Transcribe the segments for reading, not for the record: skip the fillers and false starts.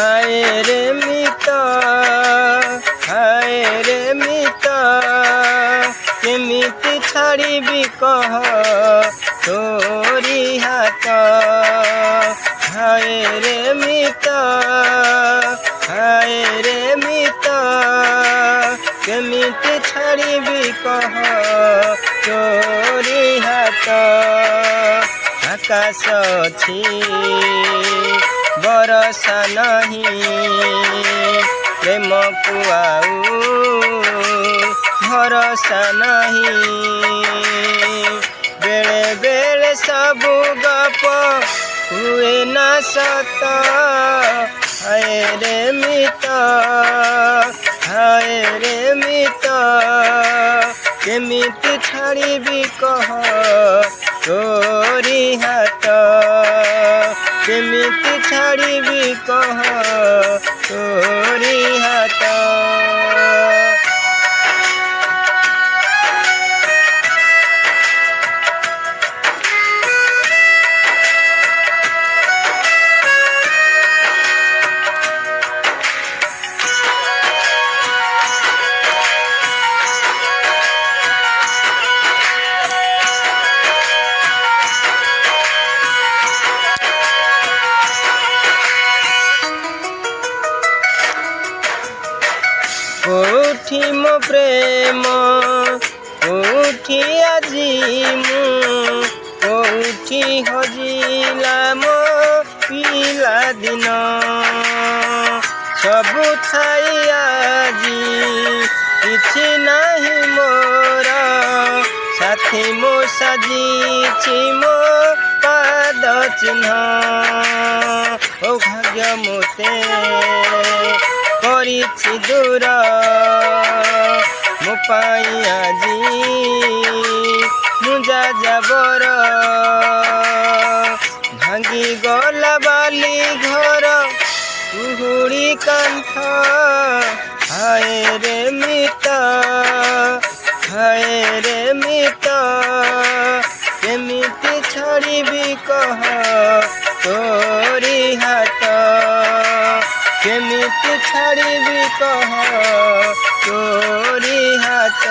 हाय रे मित हाय रे मित केमिति छाड़िबी कह तोरी हाथ हाय रे मित हाय रे मित केमिति छाड़िबी कह तोरी हाथ आकाश अछि बरसा नहीं प्रेम को आऊ भरोसा नहीं बेले बेले सबु गप हुए ना सत हाय रे मित हाय रे मित केमिति छाड़िबी कह तोरी हाथ केमिति छाड़िबी कह तोरी हाथ कोठी मो प्रेम कोठी आजी मु कोठी हजिला मो पिला दिन सबु थाई आजी किछि नाही मोर साथी मो साजिछि मो पाद चिन्ह ओ भाग्य मोते करिछि दूर मो पाई आजी मुजा जाबर भांगी गला बाली घर कुहुड़ी कांथ हाय रे मित हाय रे मित केमिति छाड़िबी कह तोरी हाथ केमिति छाड़िबी कह तोरी हाथ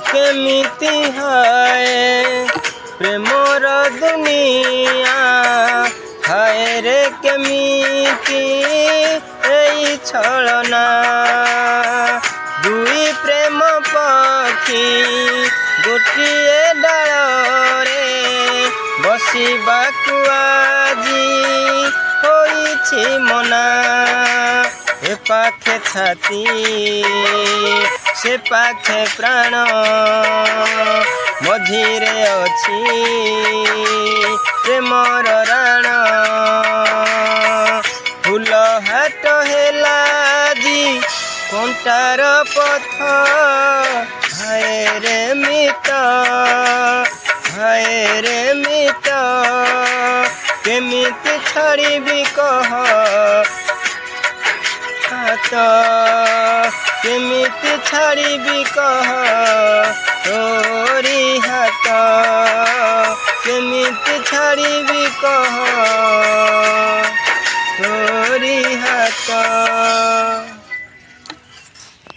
केमिति हाय प्रेमर दुनिया हाय रे केमिति एई छलना दुई प्रेम पक्षी गोटिए डाल रे बसिबाकु आजी होइछि मना ए पाखे छाती से पाखे प्राण मझिरे अछि प्रेमर राण फूल हाट हेला जी कंटार पथ हाय रे मित हाय रे मित केमिति छाड़िबी कह हाथ केमिति छाड़िबी कह तोरी हाथ केमिति छाड़िबी कह तोरी हाथ।